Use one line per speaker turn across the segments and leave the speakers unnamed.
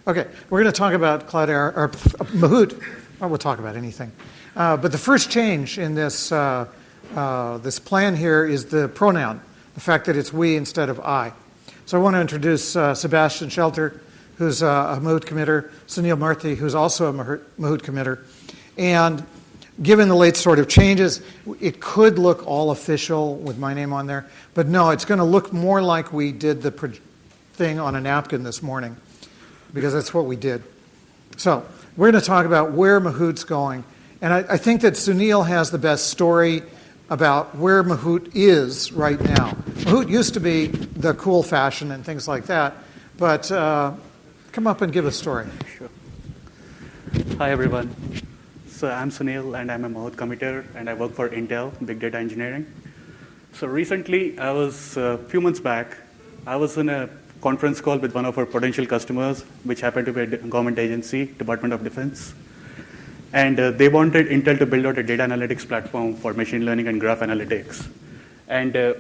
Okay, we're going to talk about Cloudera, or Mahout. Well, we'll talk about anything. But the first change in this, this plan here is the pronoun, the fact that it's we instead of I. So I want to introduce Sebastian Shelter, who's a Mahout committer, Sunil Murthy, who's also a Mahout committer. And given the late sort of changes, it could look all official with my name on there. But no, it's going to look more like we did the thing on a napkin this morning, because that's what we did. So we're going to talk about where Mahout's going. And I think that Sunil has the best story about where Mahout is right now. Mahout used to be the cool fashion and things like that, but come up and give a story.
Sure. Hi, everyone. So I'm Sunil, and I'm a Mahout committer, and I work for Intel, Big Data Engineering. So recently, a few months back, I was in a conference call with one of our potential customers, which happened to be a government agency, Department of Defense. And they wanted Intel to build out a data analytics platform for machine learning and graph analytics. And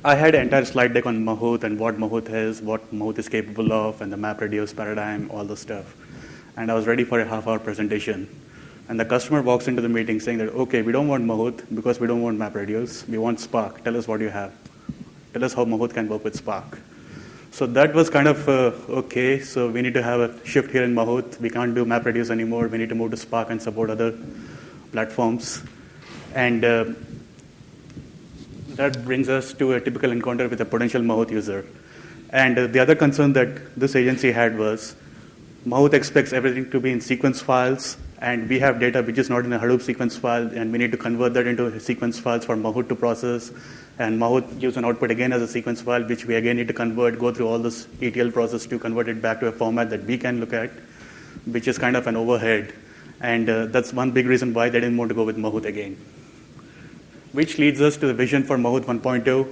I had an entire slide deck on Mahout and what Mahout is, what Mahout is capable of, and the MapReduce paradigm, all the stuff. And I was ready for a half-hour presentation. And the customer walks into the meeting saying that, okay, we don't want Mahout because we don't want MapReduce. We want Spark. Tell us what you have. Tell us how Mahout can work with Spark. So that was kind of, okay, so we need to have a shift here in Mahout. We can't do MapReduce anymore. We need to move to Spark and support other platforms. And that brings us to a typical encounter with a potential Mahout user. And the other concern that this agency had was Mahout expects everything to be in sequence files, and we have data which is not in a Hadoop sequence file, and we need to convert that into sequence files for Mahout to process. And Mahout gives an output again as a sequence file, which we again need to convert, go through all this ETL process to convert it back to a format that we can look at, which is kind of an overhead. And that's one big reason why they didn't want to go with Mahout again. Which leads us to the vision for Mahout 1.0.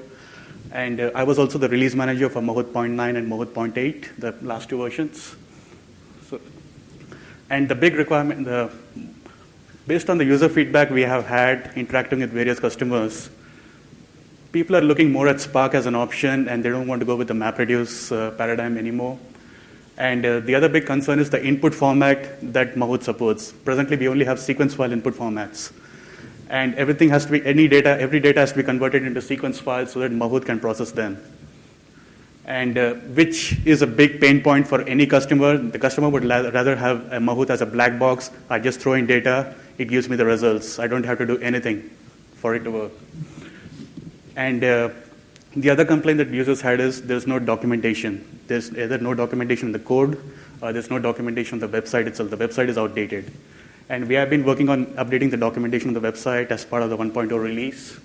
And I was also the release manager for Mahout 0.9 and Mahout 0.8, the last two versions. And the big requirement, based on the user feedback we have had interacting with various customers, people are looking more at Spark as an option, and they don't want to go with the MapReduce paradigm anymore. And the other big concern is the input format that Mahout supports. Presently, we only have sequence file input formats. And everything has to be, every data has to be converted into sequence files so that Mahout can process them. And which is a big pain point for any customer. The customer would rather have a Mahout as a black box. I just throw in data, it gives me the results. I don't have to do anything for it to work. And the other complaint that users had is there's no documentation. There's either no documentation in the code, or there's no documentation on the website itself. The website is outdated. And we have been working on updating the documentation on the website as part of the 1.0 release.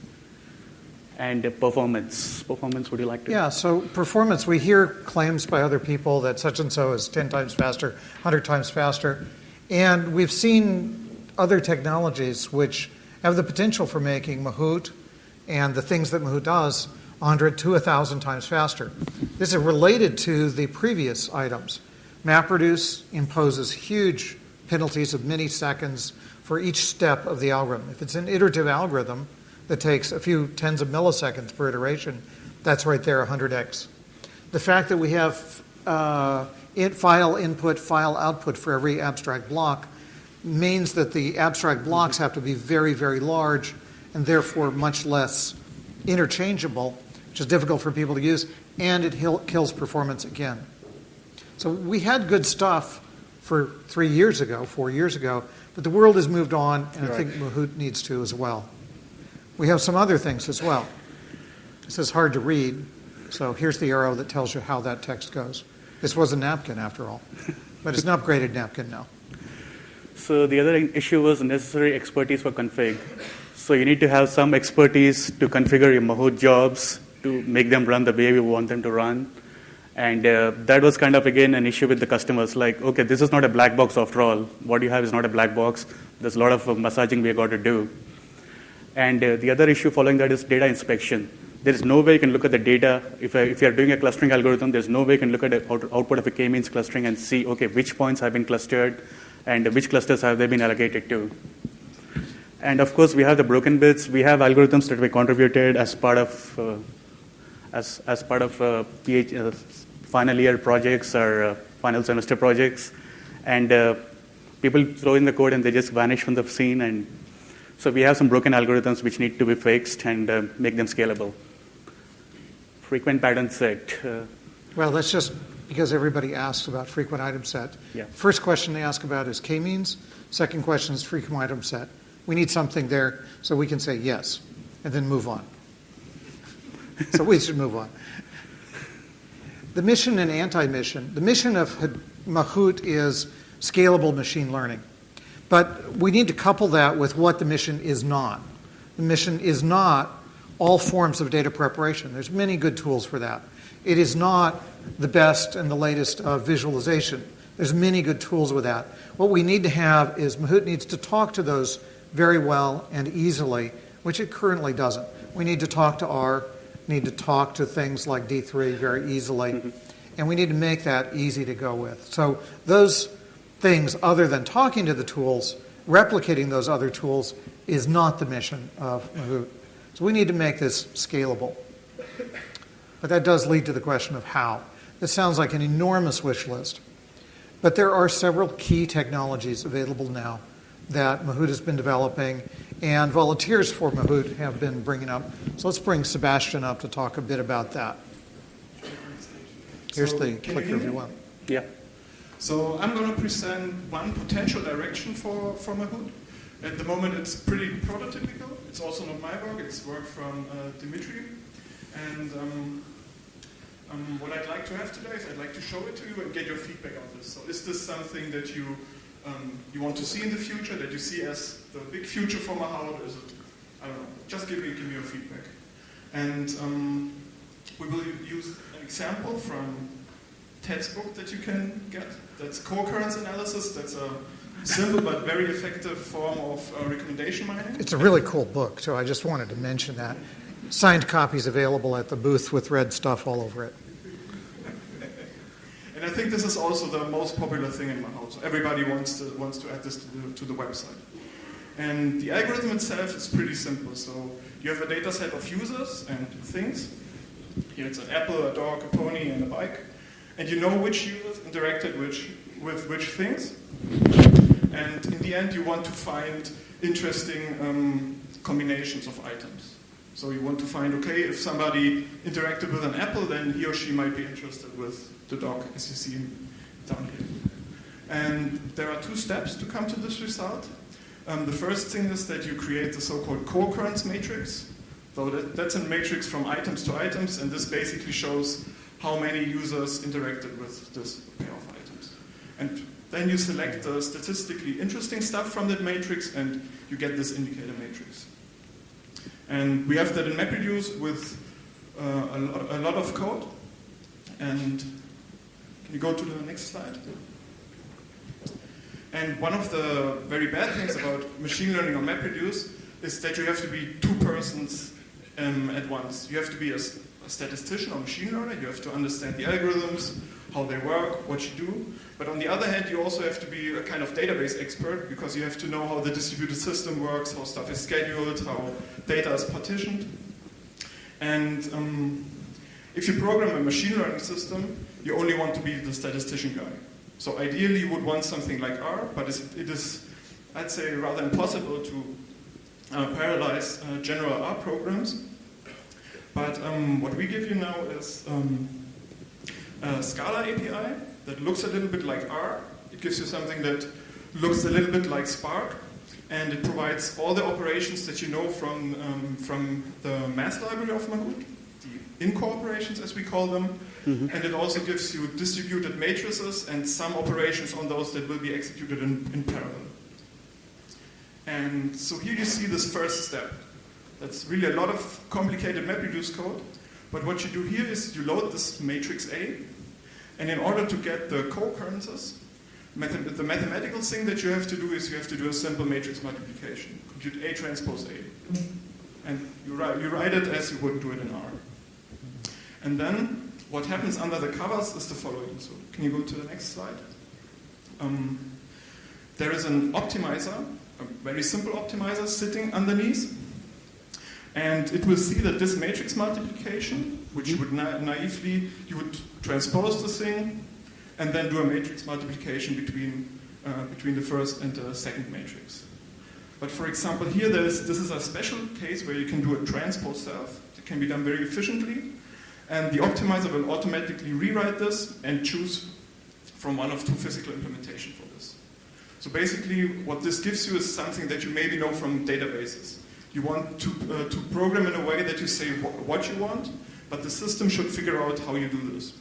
And performance. Performance, would you like to?
Yeah, so performance, we hear claims by other people that such and so is 10 times faster, 100 times faster. And we've seen other technologies which have the potential for making Mahout and the things that Mahout does 100 to 1,000 times faster. This is related to the previous items. MapReduce imposes huge penalties of many seconds for each step of the algorithm. If it's an iterative algorithm that takes a few tens of milliseconds per iteration, that's right there, 100x. The fact that we have file input, file output for every abstract block means that the abstract blocks have to be very, very large and therefore much less interchangeable, which is difficult for people to use, and it kills performance again. So we had good stuff for 3 years ago, 4 years ago, but the world has moved on, and I think Mahout needs to as well. We have some other things as well. This is hard to read, so here's the arrow that tells you how that text goes. This was a napkin, after all, but it's an upgraded napkin now.
So the other issue was necessary expertise for config. So you need to have some expertise to configure your Mahout jobs to make them run the way we want them to run. And that was kind of, again, an issue with the customers. Like, okay, this is not a black box after all. What you have is not a black box. There's a lot of massaging we've got to do. And the other issue following that is data inspection. There is no way you can look at the data. If you're doing a clustering algorithm, there's no way you can look at the output of a k-means clustering and see, okay, which points have been clustered and which clusters have they been allocated to. And of course, we have the broken bits. We have algorithms that we contributed as part of final year projects or final semester projects. And people throw in the code and they just vanish from the scene. And so we have some broken algorithms which need to be fixed and make them scalable. Frequent pattern set.
Well, that's just because everybody asks about frequent item set.
Yeah.
First question they ask about is k-means. Second question is frequent item set. We need something there so we can say yes and then move on. So we should move on. The mission and anti-mission. The mission of Mahout is scalable machine learning. But we need to couple that with what the mission is not. The mission is not all forms of data preparation. There's many good tools for that. It is not the best and the latest visualization. There's many good tools with that. What we need to have is Mahout needs to talk to those very well and easily, which it currently doesn't. We need to talk to R, need to talk to things like D3 very easily, and we need to make that easy to go with. So those things, other than talking to the tools, replicating those other tools is not the mission of Mahout. So we need to make this scalable. But that does lead to the question of how. This sounds like an enormous wish list. But there are several key technologies available now that Mahout has been developing, and volunteers for Mahout have been bringing up. So let's bring Sebastian up to talk a bit about that. Here's the clicker if you want.
Yeah.
So I'm going to present one potential direction for Mahout. At the moment, it's pretty prototypical. It's also not my work. It's work from Dimitri. And what I'd like to have today is I'd like to show it to you and get your feedback on this. So is this something that you want to see in the future, that you see as the big future for Mahout? Is it, I don't know, just give me your feedback. And we will use an example from Ted's book that you can get. That's co-occurrence analysis. That's a simple but very effective form of recommendation mining.
It's a really cool book, so I just wanted to mention that. Signed copies available at the booth with red stuff all over it.
And I think this is also the most popular thing in Mahout. So everybody wants to add this to the website. And the algorithm itself is pretty simple. So you have a data set of users and things. Here it's an apple, a dog, a pony, and a bike. And you know which users interacted with which things. And in the end, you want to find interesting combinations of items. So you want to find, okay, if somebody interacted with an apple, then he or she might be interested with the dog, as you see down here. And there are two steps to come to this result. The first thing is that you create the so-called co-occurrence matrix. So that's a matrix from items to items, and this basically shows how many users interacted with this pair of items. And then you select the statistically interesting stuff from that matrix, and you get this indicator matrix. And we have that in MapReduce with a lot of code. And can you go to the next slide? And one of the very bad things about machine learning on MapReduce is that you have to be two persons at once. You have to be a statistician or machine learner. You have to understand the algorithms, how they work, what you do. But on the other hand, you also have to be a kind of database expert, because you have to know how the distributed system works, how stuff is scheduled, how data is partitioned. And if you program a machine learning system, you only want to be the statistician guy. So ideally, you would want something like R, but it is, I'd say, rather impossible to parallelize general R programs. But what we give you now is a Scala API that looks a little bit like R. It gives you something that looks a little bit like Spark, and it provides all the operations that you know from the math library of Mahout, the in-core operations as we call them, and it also gives you distributed matrices and some operations on those that will be executed in parallel. And so here you see this first step. That's really a lot of complicated MapReduce code, but what you do here is you load this matrix A, and in order to get the co-occurrences, the mathematical thing that you have to do is you have to do a simple matrix multiplication. Compute A transpose A. And you write it as you would do it in R. And then what happens under the covers is the following. So can you go to the next slide? There is an optimizer, a very simple optimizer sitting underneath. And it will see that this matrix multiplication, which you would naively, you would transpose the thing, and then do a matrix multiplication between the first and the second matrix. But for example, here this is a special case where you can do a transpose self. It can be done very efficiently, and the optimizer will automatically rewrite this and choose from one of two physical implementations for this. So basically, what this gives you is something that you maybe know from databases. You want to program in a way that you say what you want, but the system should figure out how you do this.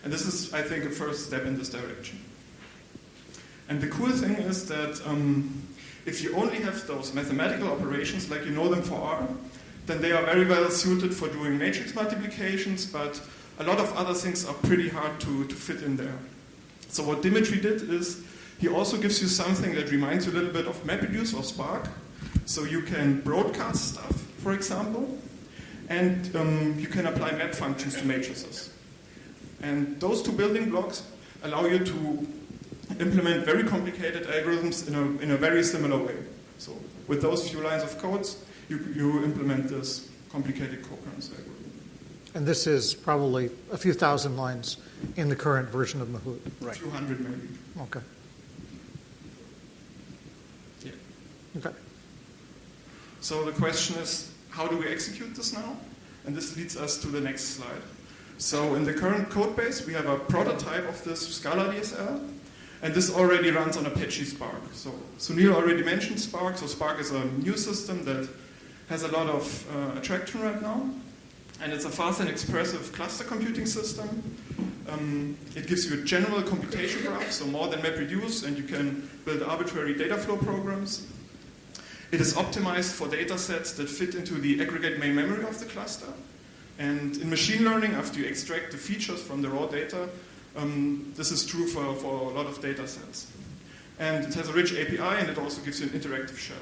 And this is, I think, a first step in this direction. And the cool thing is that if you only have those mathematical operations like you know them for R, then they are very well suited for doing matrix multiplications, but a lot of other things are pretty hard to fit in there. So what Dimitri did is he also gives you something that reminds you a little bit of MapReduce or Spark. So you can broadcast stuff, for example, and you can apply map functions to matrices. And those two building blocks allow you to implement very complicated algorithms in a very similar way. So with those few lines of codes, you implement this complicated concurrence algorithm.
And this is probably a few thousand lines in the current version of Mahout.
Right. A few hundred maybe.
Okay.
Yeah.
Okay.
So the question is, how do we execute this now? And this leads us to the next slide. So in the current code base, we have a prototype of this Scala DSL, and this already runs on Apache Spark. So Sunil already mentioned Spark. So Spark is a new system that has a lot of attraction right now. And it's a fast and expressive cluster computing system. It gives you a general computation graph, so more than MapReduce, and you can build arbitrary data flow programs. It is optimized for data sets that fit into the aggregate main memory of the cluster. And in machine learning, after you extract the features from the raw data, this is true for a lot of data sets. And it has a rich API, and it also gives you an interactive shell.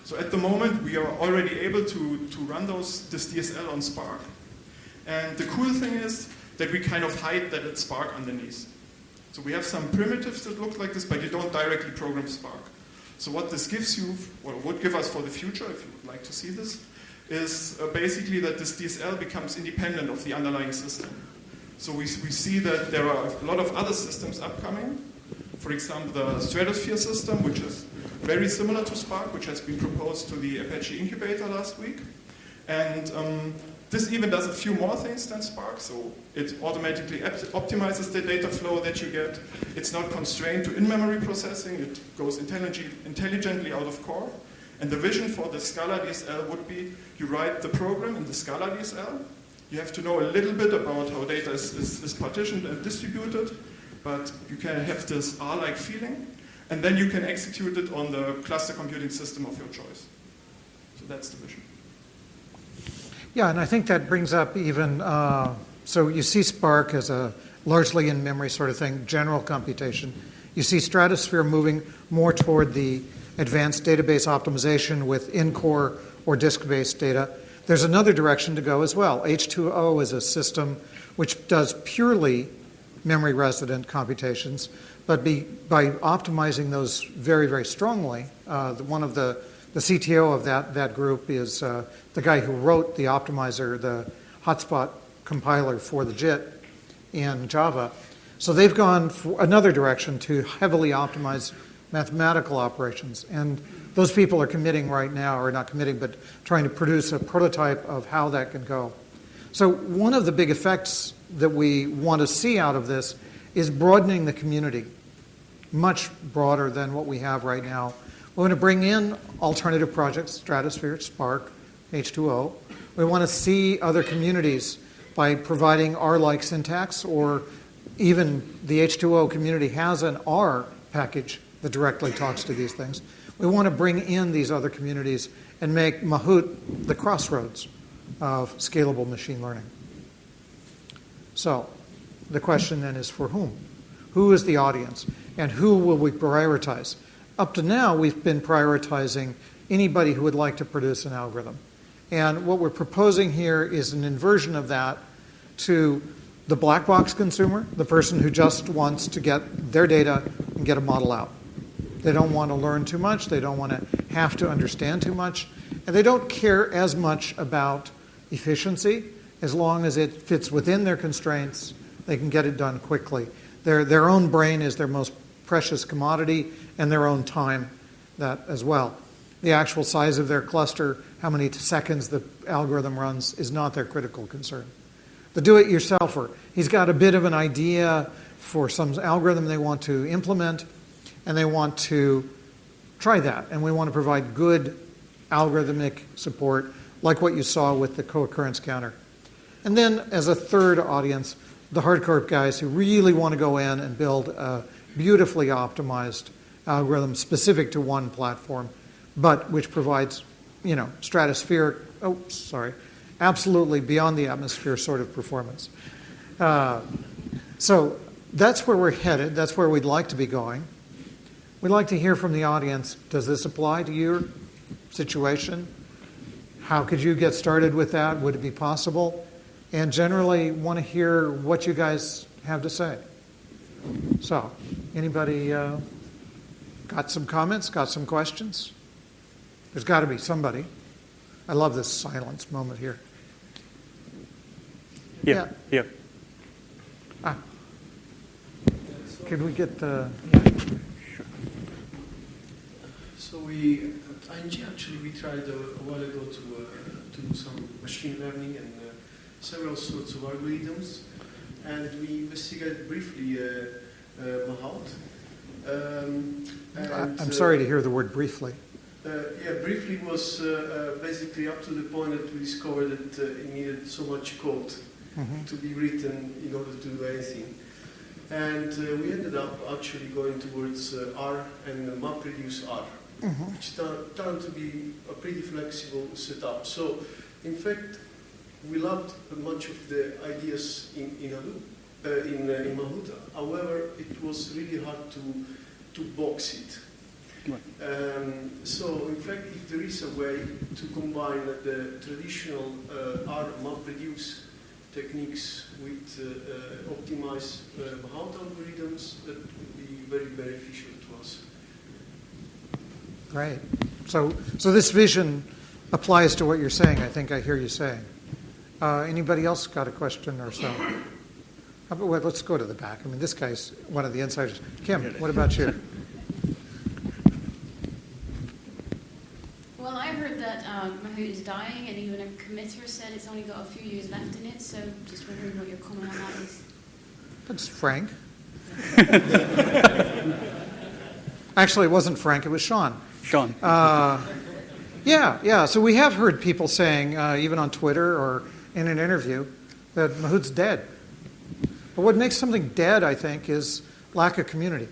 So at the moment, we are already able to run this DSL on Spark. And the cool thing is that we kind of hide that it's Spark underneath. So we have some primitives that look like this, but you don't directly program Spark. So what this gives you, or would give us for the future, if you would like to see this, is basically that this DSL becomes independent of the underlying system. So we see that there are a lot of other systems upcoming. For example, the Stratosphere system, which is very similar to Spark, which has been proposed to the Apache incubator last week. And this even does a few more things than Spark. So it automatically optimizes the data flow that you get. It's not constrained to in-memory processing. It goes intelligently out of core. And the vision for the Scala DSL would be you write the program in the Scala DSL. You have to know a little bit about how data is partitioned and distributed, but you can have this R-like feeling. And then you can execute it on the cluster computing system of your choice. So that's the vision.
Yeah, and I think that brings up even, so you see Spark as a largely in-memory sort of thing, general computation. You see Stratosphere moving more toward the advanced database optimization with in-core or disk-based data. There's another direction to go as well. H2O is a system which does purely memory-resident computations, but by optimizing those very, very strongly, one of the CTO of that group is the guy who wrote the optimizer, the hotspot compiler for the JIT in Java. So they've gone for another direction to heavily optimize mathematical operations. And those people are committing right now, or not committing, but trying to produce a prototype of how that can go. So one of the big effects that we want to see out of this is broadening the community, much broader than what we have right now. We want to bring in alternative projects, Stratosphere, Spark, H2O. We want to see other communities by providing R-like syntax, or even the H2O community has an R package that directly talks to these things. We want to bring in these other communities and make Mahout the crossroads of scalable machine learning. So the question then is for whom? Who is the audience? And who will we prioritize? Up to now, we've been prioritizing anybody who would like to produce an algorithm. And what we're proposing here is an inversion of that to the black box consumer, the person who just wants to get their data and get a model out. They don't want to learn too much. They don't want to have to understand too much. And they don't care as much about efficiency. As long as it fits within their constraints, they can get it done quickly. Their own brain is their most precious commodity, and their own time, that as well. The actual size of their cluster, how many seconds the algorithm runs, is not their critical concern. The do-it-yourselfer, he's got a bit of an idea for some algorithm they want to implement, and they want to try that. And we want to provide good algorithmic support, like what you saw with the co-occurrence counter. And then, as a third audience, the hardcore guys who really want to go in and build a beautifully optimized algorithm specific to one platform, but which provides, stratospheric, absolutely beyond the atmosphere sort of performance. So that's where we're headed. That's where we'd like to be going. We'd like to hear from the audience. Does this apply to your situation? How could you get started with that? Would it be possible? And generally want to hear what you guys have to say. So, anybody got some comments, got some questions? There's got to be somebody. I love this silence moment here.
Yeah.
Could we get the...
So we, at ING actually, we tried a while ago to do some machine learning and several sorts of algorithms, and we investigated briefly Mahout.
I'm sorry to hear the word briefly.
Briefly was basically up to the point that we discovered that it needed so much code to be written in order to do anything. And we ended up actually going towards R and MapReduce R, which turned out to be a pretty flexible setup. So, in fact, we loved much of the ideas in Mahout. However, it was really hard to box it.
Right.
So, in fact, if there is a way to combine the traditional R MapReduce techniques with optimized Mahout algorithms, that would be very beneficial to us.
Great. So this vision applies to what you're saying, I think I hear you saying. Anybody else got a question or so? How about, well, let's go to the back. I mean, this guy's one of the insiders. Kim, what about you?
Well, I heard that Mahout is dying, and even a committer said it's only got a few years left in it, so just wondering what your comment on that is.
That's Frank. Actually, it wasn't Frank, it was Sean.
Sean.
Yeah. So we have heard people saying, even on Twitter or in an interview, that Mahout's dead. But what makes something dead, I think, is lack of community,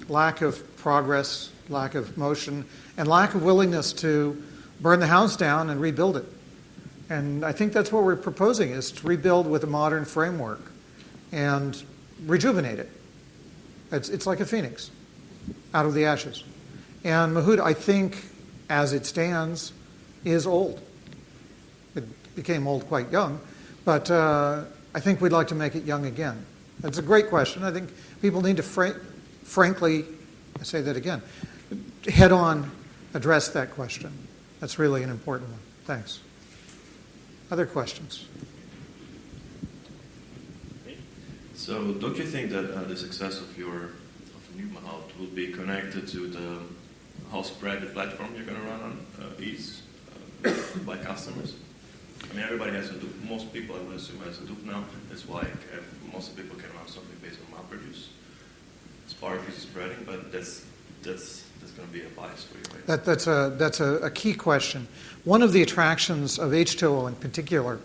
lack of progress, lack of motion, and lack of willingness to burn the house down and rebuild it. And I think that's what we're proposing, is to rebuild with a modern framework and rejuvenate it. It's like a phoenix out of the ashes. And Mahout, I think, as it stands, is old. It became old quite young, but I think we'd like to make it young again. That's a great question. I think people need to frankly, I say that again, head-on address that question. That's really an important one. Thanks. Other questions?
So, don't you think that the success of your new Mahout will be connected to how spread the platform you're going to run on is by customers? I mean, everybody has Hadoop. Most people, I would assume, has Hadoop now. That's why most people can run something based on MapReduce. Spark is spreading, but that's going to be a bias for you, right?
That's a key question. One of the attractions of H2O in particular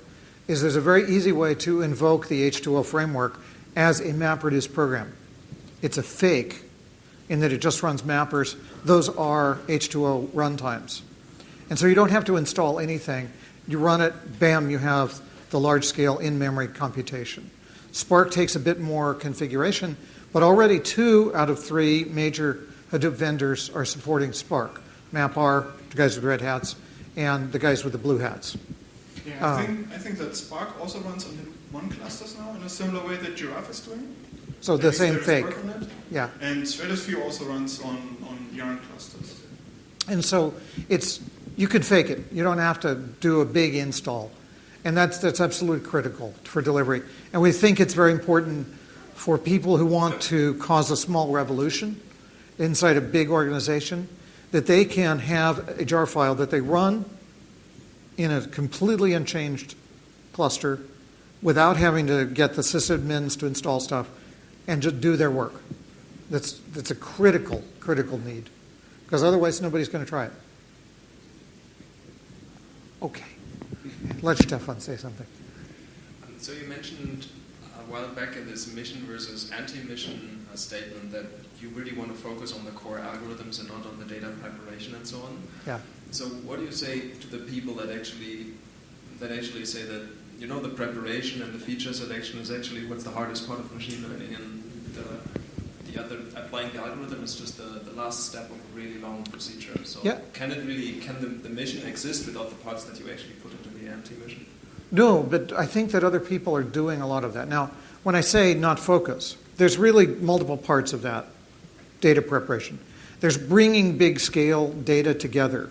is there's a very easy way to invoke the H2O framework as a MapReduce program. It's a fake in that it just runs mappers. Those are H2O runtimes. And so you don't have to install anything. You run it, bam, you have the large-scale in-memory computation. Spark takes a bit more configuration, but already 2 out of 3 major Hadoop vendors are supporting Spark. MapR, the guys with red hats, and the guys with the blue hats.
Yeah, I think that Spark also runs on one clusters now in a similar way that Giraffe is doing.
So the same fake. Yeah.
And Stratosphere also runs on Yarn clusters.
And so you can fake it. You don't have to do a big install. And that's absolutely critical for delivery. And we think it's very important for people who want to cause a small revolution inside a big organization, that they can have a jar file that they run in a completely unchanged cluster without having to get the sysadmins to install stuff and just do their work. That's a critical need, because otherwise nobody's going to try it. Okay. Let Stefan say something.
So you mentioned a while back in this mission versus anti-mission statement that you really want to focus on the core algorithms and not on the data preparation and so on.
Yeah.
So what do you say to the people that actually say that, you know, the preparation and the feature selection is actually what's the hardest part of machine learning, and the other, applying the algorithm, is just the last step of a really long procedure. So
yeah.
Can the mission exist without the parts that you actually put into the anti-mission?
No, but I think that other people are doing a lot of that. Now, when I say not focus, there's really multiple parts of that data preparation. There's bringing big scale data together,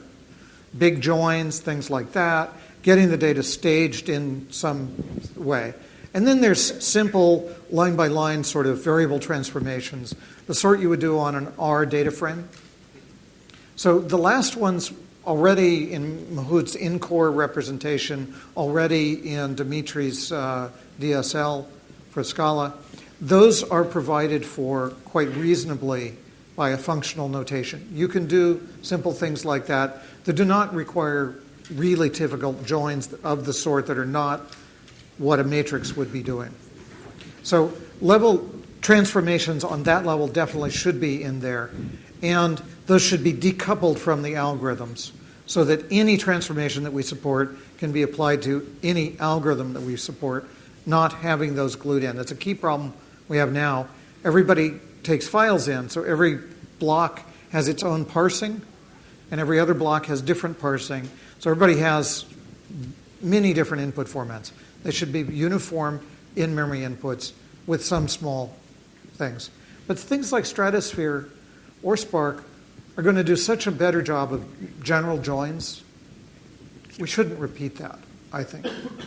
big joins, things like that, getting the data staged in some way. And then there's simple line-by-line sort of variable transformations, the sort you would do on an R data frame. So the last ones already in Mahout's in-core representation, already in Dimitri's DSL for Scala, those are provided for quite reasonably by a functional notation. You can do simple things like that that do not require really difficult joins of the sort that are not what a matrix would be doing. So level transformations on that level definitely should be in there. And those should be decoupled from the algorithms so that any transformation that we support can be applied to any algorithm that we support, not having those glued in. That's a key problem we have now. Everybody takes files in, so every block has its own parsing, and every other block has different parsing. So everybody has many different input formats. They should be uniform in-memory inputs with some small things. But things like Stratosphere or Spark are going to do such a better job of general joins. We shouldn't repeat that, I think.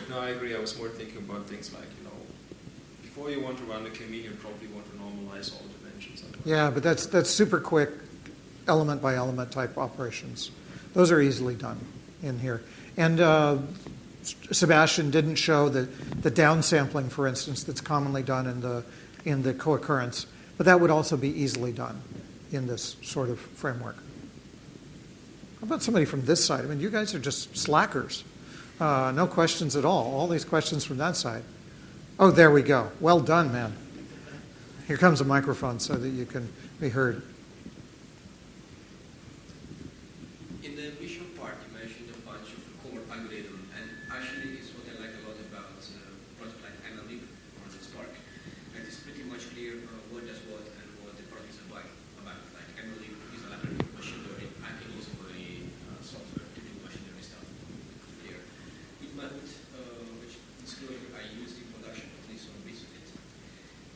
No, I agree. I was more thinking about things like, you know, before you want to run a k-mean, you probably want to normalize all dimensions.
Yeah, but that's super quick, element by element type operations. Those are easily done in here. And Sebastian didn't show the downsampling, for instance, that's commonly done in the co-occurrence, but that would also be easily done in this sort of framework. How about somebody from this side? I mean, you guys are just slackers. No questions at all. All these questions from that side. Oh, there we go. Well done, man. Here comes a microphone so that you can be heard.
In the mission part, you mentioned a bunch of core algorithm, and actually it's what I like a lot about projects like MLlib or the Spark. And it's pretty much clear what does what and what the project is about. Like MLlib is a library for machine learning. I can also buy software to do machine learning stuff. Clear. With Mahout, which disclosure I used in production, at least some bits of it.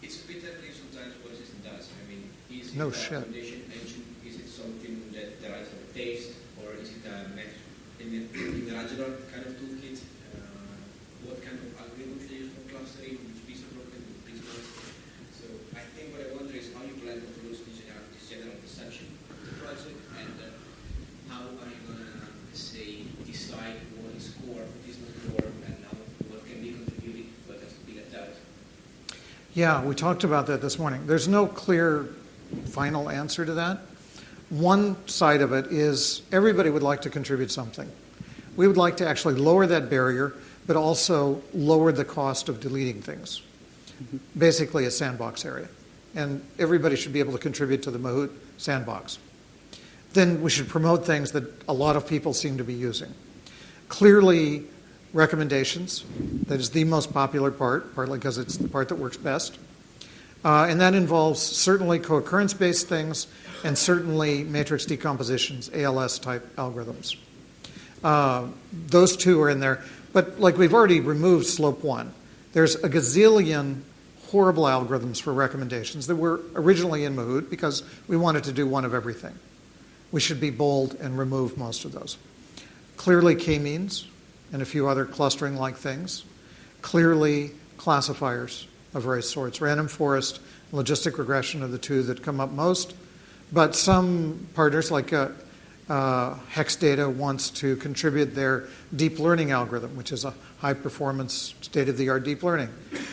It's a bit unclear sometimes what the system does. I mean, is it
No
a
shit.
recommendation engine? Is it something that derives from a taste? Or is it a modular kind of toolkit? What kind of algorithms they use for clustering? Which piece of work and which not? So I think what I wonder is how you plan to produce this general perception of the project, and how are you going to, say, decide what is core, what is not core, and what can be contributed, what has to be left out?
Yeah, we talked about that this morning. There's no clear final answer to that. One side of it is everybody would like to contribute something. We would like to actually lower that barrier, but also lower the cost of deleting things. Basically a sandbox area. And everybody should be able to contribute to the Mahout sandbox. Then we should promote things that a lot of people seem to be using. Clearly, recommendations. That is the most popular part, partly because it's the part that works best. And that involves certainly co-occurrence-based things and certainly matrix decompositions, ALS-type algorithms. Those two are in there. But like we've already removed slope 1. There's a gazillion horrible algorithms for recommendations that were originally in Mahout because we wanted to do one of everything. We should be bold and remove most of those. Clearly k-means and a few other clustering-like things. Clearly classifiers of various sorts. Random forest, logistic regression are the two that come up most. But some partners, like Hex Data, wants to contribute their deep learning algorithm, which is a high-performance, state-of-the-art deep learning.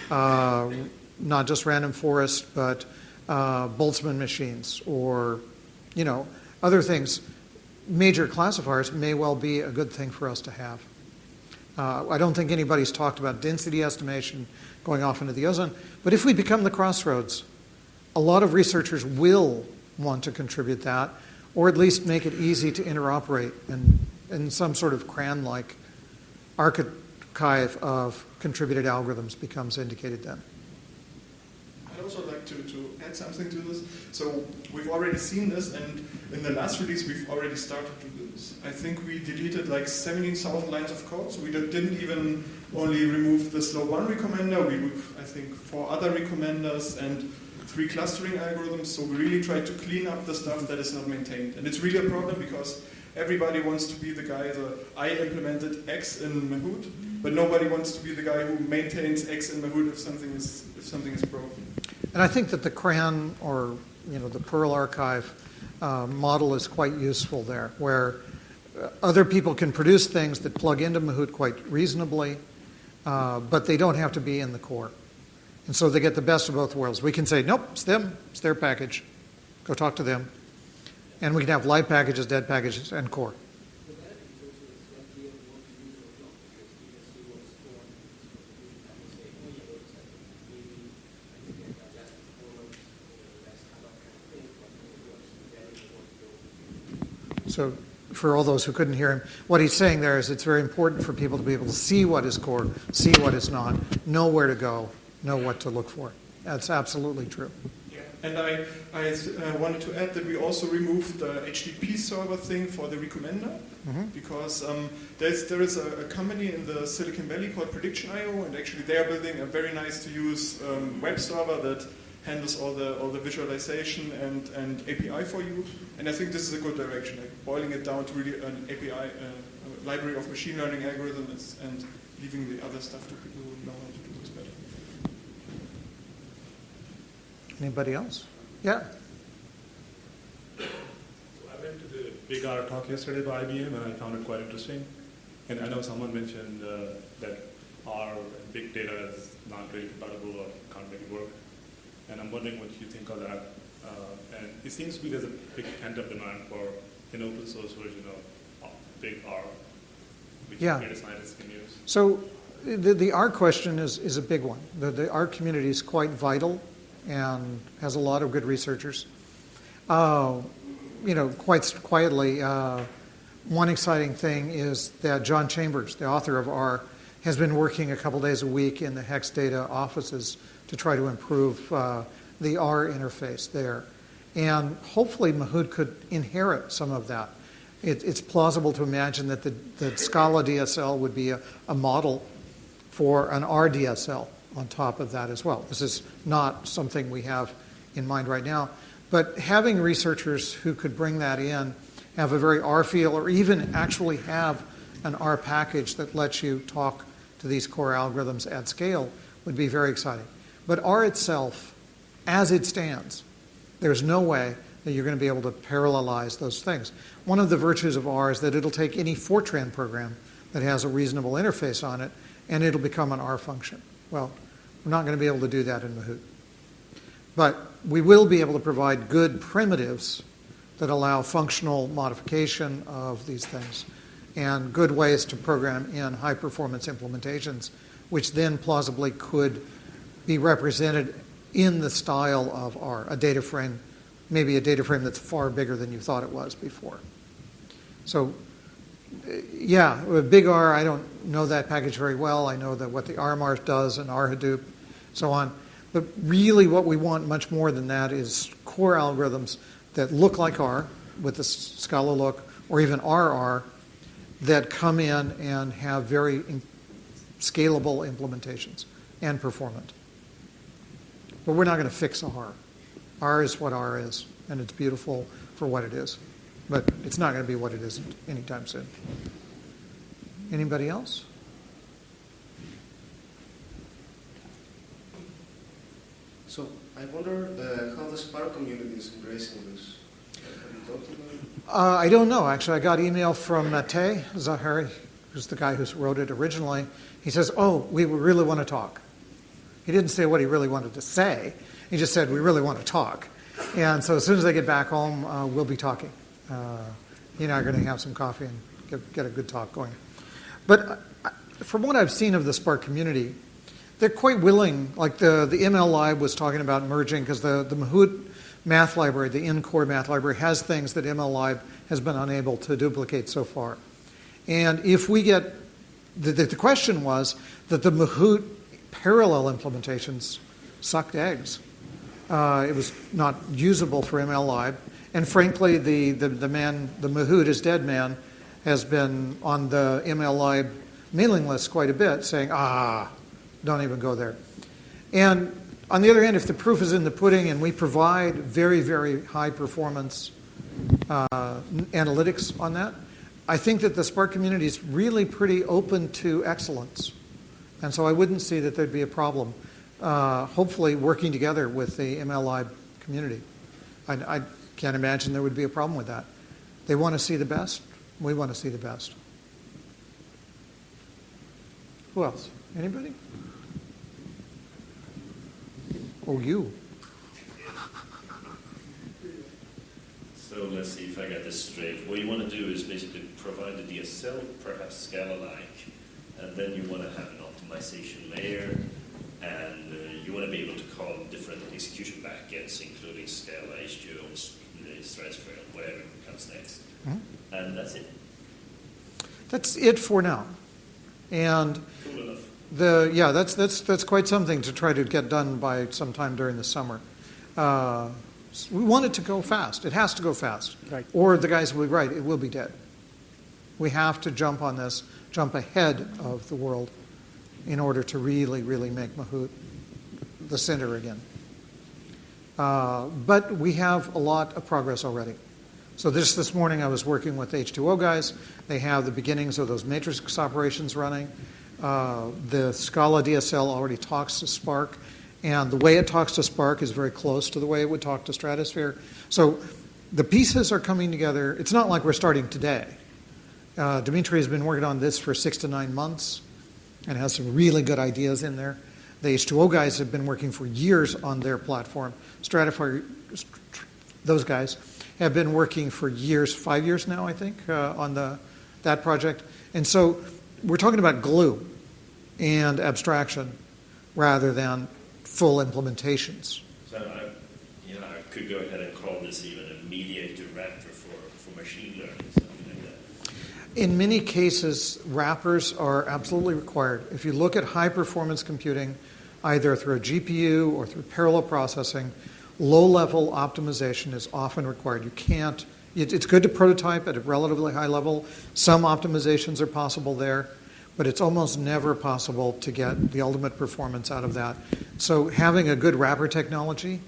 Not just random forest, but Boltzmann machines or, other things. Major classifiers may well be a good thing for us to have. I don't think anybody's talked about density estimation going off into the ozone, but if we become the crossroads, a lot of researchers will want to contribute that, or at least make it easy to interoperate and some sort of CRAN-like archive of contributed algorithms becomes indicated then.
I'd also like to add something to this. So we've already seen this, and in the last release we've already started to do this. I think we deleted like 17,000 lines of code, so we didn't even only remove the slow one recommender, we removed, I think, 4 other recommenders and 3 clustering algorithms, so we really try to clean up the stuff that is not maintained. And it's really a problem because everybody wants to be the guy, I implemented X in Mahout, but nobody wants to be the guy who maintains X in Mahout if something is broken.
And I think that the CRAN or the Perl archive model is quite useful there, where other people can produce things that plug into Mahout quite reasonably, but they don't have to be in the core. And so they get the best of both worlds. We can say, nope, it's them, it's their package. Go talk to them. And we can have live packages, dead packages, and core. So for all those who couldn't hear him, what he's saying there is it's very important for people to be able to see what is core, see what is not, know where to go, know what to look for. That's absolutely true.
Yeah, and I wanted to add that we also removed the HTTP server thing for the recommender, because there is a company in the Silicon Valley called Prediction.io, and actually they are building a very nice to use web server that handles all the visualization and API for you. And I think this is a good direction, like boiling it down to really an API, a library of machine learning algorithms, and leaving the other stuff to people who know how to do this better.
Anybody else? Yeah.
So I went to the Big R talk yesterday by IBM, and I found it quite interesting. And I know someone mentioned that R and big data is not really compatible or can't make it work. And I'm wondering what you think of that. And it seems to me there's a big pent-up demand for an open source version of big R, which data scientists can use. So
the R question is a big one. The R community is quite vital and has a lot of good researchers. Quite quietly, one exciting thing is that John Chambers, the author of R, has been working a couple days a week in the Hex Data offices to try to improve the R interface there. And hopefully Mahout could inherit some of that. It's plausible to imagine that the Scala DSL would be a model for an R DSL on top of that as well. This is not something we have in mind right now. But having researchers who could bring that in, have a very R feel, or even actually have an R package that lets you talk to these core algorithms at scale would be very exciting. But R itself, as it stands, there's no way that you're going to be able to parallelize those things. One of the virtues of R is that it'll take any Fortran program that has a reasonable interface on it, and it'll become an R function. Well, we're not going to be able to do that in Mahout. But we will be able to provide good primitives that allow functional modification of these things and good ways to program in high-performance implementations, which then plausibly could be represented in the style of R, a data frame, maybe a data frame that's far bigger than you thought it was before. So, yeah, with Big R, I don't know that package very well. I know that what the RMAR does and R Hadoop, so on. But really what we want much more than that is core algorithms that look like R with the Scala look, or even RR, that come in and have very scalable implementations and performant. But we're not going to fix R. R is what R is, and it's beautiful for what it is. But it's not going to be what it isn't anytime soon. Anybody else?
So I wonder how the Spark community is embracing this. Have you talked about it?
I don't know, actually. I got email from Matej Zahari, who's the guy who wrote it originally. He says, we really want to talk. He didn't say what he really wanted to say. He just said, we really want to talk. And so as soon as I get back home, we'll be talking. He and I are going to have some coffee and get a good talk going. But from what I've seen of the Spark community, they're quite willing. Like the ML Lib was talking about merging, because the Mahout math library, the in-core math library, has things that ML Lib has been unable to duplicate so far. And if we get, the question was that the Mahout parallel implementations sucked eggs. It was not usable for ML Lib. And frankly, the Mahout is Dead man, has been on the ML Lib mailing list quite a bit, saying, don't even go there. And on the other hand, if the proof is in the pudding and we provide very, very high performance analytics on that, I think that the Spark community is really pretty open to excellence. And so I wouldn't see that there'd be a problem, hopefully working together with the ML Lib community. I can't imagine there would be a problem with that. They want to see the best. We want to see the best. Who else? Anybody? Oh, you.
So let's see if I get this straight. What you want to do is basically provide the DSL, perhaps Scala-like, and then you want to have an optimization layer, and you want to be able to call different execution backends, including Scala, H2O, transfer, whatever comes next. Mm-hmm. And that's it. That's it for now. And cool enough. That's quite something to try to get done by sometime during the summer. We want it to go fast. It has to go fast. Right. Or the guys will be right, it will be dead. We have to jump on this, jump ahead of the world in order to really, really make Mahout the center again. But we have a lot of progress already. So this morning I was working with H2O guys. They have the beginnings of those matrix operations running. The Scala DSL already talks to Spark, and the way it talks to Spark is very close to the way it would talk to Stratosphere. So the pieces are coming together. It's not like we're starting today. Dimitri has been working on this for 6 to 9 months and has some really good ideas in there. The H2O guys have been working for years on their platform. Stratifier, those guys have been working for years, 5 years now, I think, on that project. And so we're talking about glue and abstraction rather than full implementations. So I could go ahead and call this even a mediator wrapper for machine learning, something like that.
In many cases, wrappers are absolutely required. If you look at high-performance computing, either through a GPU or through parallel processing, low-level optimization is often required. You can't. It's good to prototype at a relatively high level. Some optimizations are possible there, but it's almost never possible to get the ultimate performance out of that. So having a good wrapper technology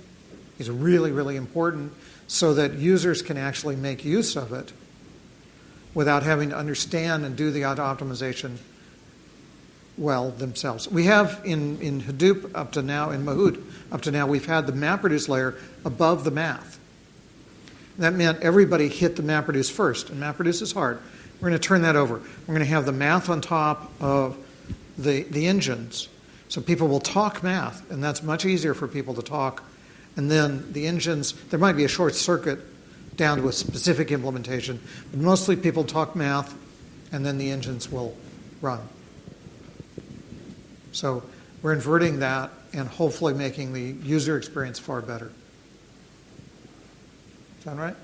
is really, really important so that users can actually make use of it without having to understand and do the optimization well themselves. We have in Hadoop up to now, in Mahout up to now, we've had the MapReduce layer above the math. That meant everybody hit the MapReduce first, and MapReduce is hard. We're going to turn that over. We're going to have the math on top of the engines. So people will talk math, and that's much easier for people to talk. And then the engines, there might be a short circuit down to a specific implementation, but mostly people talk math, and then the engines will run. So we're inverting that and hopefully making the user experience far better. Sound right?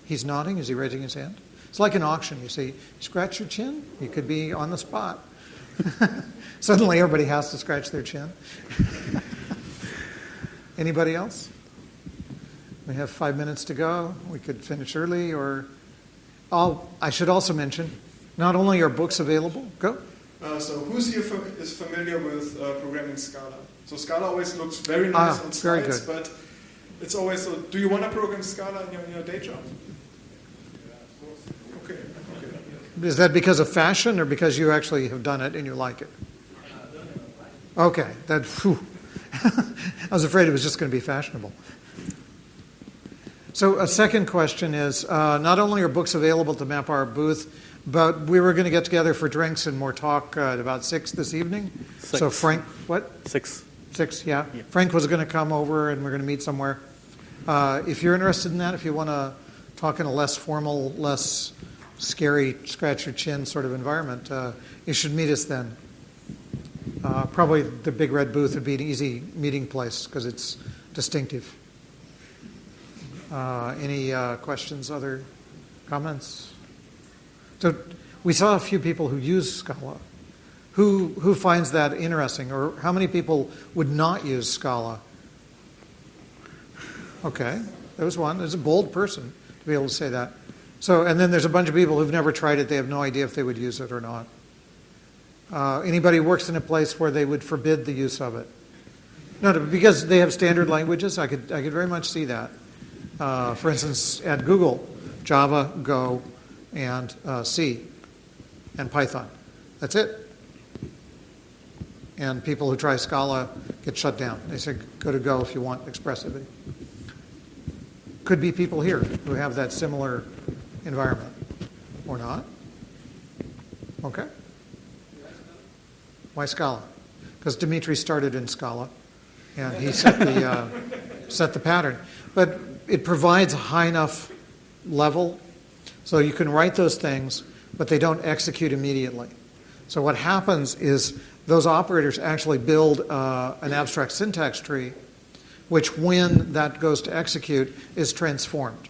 He's nodding. Is he raising his hand? It's like an auction. You see, you scratch your chin, you could be on the spot. Suddenly everybody has to scratch their chin. Anybody else? We have 5 minutes to go. We could finish early, or I should also mention, not only are books available, go.
So who's here is familiar with programming Scala? So Scala always looks very nice on slides, but it's always so, do you want to program Scala in your day job? Okay. Is
that because of fashion or because you actually have done it and you like it? Okay, that. Whew. I was afraid it was just going to be fashionable. So a second question is, not only are books available at the MapR booth, but we were going to get together for drinks and more talk at about 6 this evening.
6.
So Frank, what?
6.
6, yeah.
Yeah.
Frank was going to come over and we're going to meet somewhere. If you're interested in that, if you want to talk in a less formal, less scary, scratch your chin sort of environment, you should meet us then. Probably the Big Red booth would be an easy meeting place because it's distinctive. Any questions, other comments? So we saw a few people who use Scala. Who finds that interesting? Or how many people would not use Scala? Okay, there was one. There's a bold person to be able to say that. So, and then there's a bunch of people who've never tried it. They have no idea if they would use it or not. Anybody who works in a place where they would forbid the use of it? No, because they have standard languages. I could very much see that. For instance, at Google, Java, Go, and C, and Python. That's it. And people who try Scala get shut down. They say, go to Go if you want expressivity. Could be people here who have that similar environment. Or not. Okay. Why Scala? Because Dimitri started in Scala, and he set the pattern. But it provides a high enough level so you can write those things, but they don't execute immediately. So what happens is those operators actually build an abstract syntax tree, which when that goes to execute is transformed.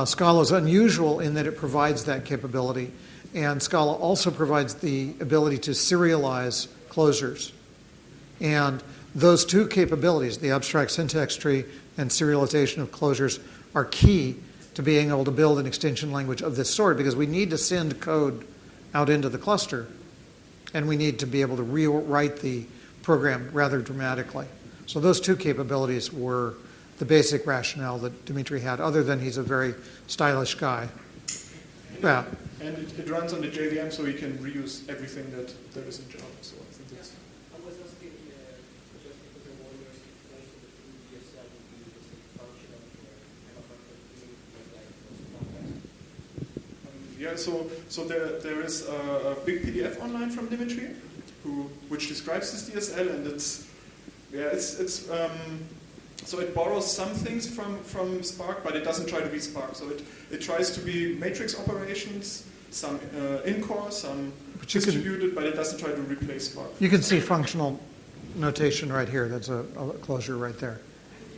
Scala is unusual in that it provides that capability, and Scala also provides the ability to serialize closures. And those two capabilities, the abstract syntax tree and serialization of closures, are key to being able to build an extension language of this sort, because we need to send code out into the cluster, and we need to be able to rewrite the program rather dramatically. So those two capabilities were the basic rationale that Dimitri had, other than he's a very stylish guy. Yeah.
And it runs on the JVM, so you can reuse everything that there is in Java. So I think that's...
I was asking just because I wonder if most of the DSL would be the same function of
Yeah, so there is a big PDF online from Dimitri, which describes this DSL, and it's so it borrows some things from Spark, but it doesn't try to be Spark. So it tries to be matrix operations, some in-core, some distributed, but it doesn't try to replace Spark.
You can see functional notation right here. That's a closure right there.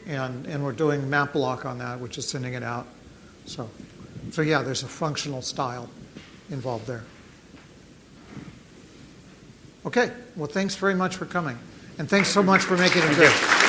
And we're doing map block on that, which is sending it out. So yeah, there's a functional style involved there. Okay, well, thanks very much for coming. And thanks so much for making it good.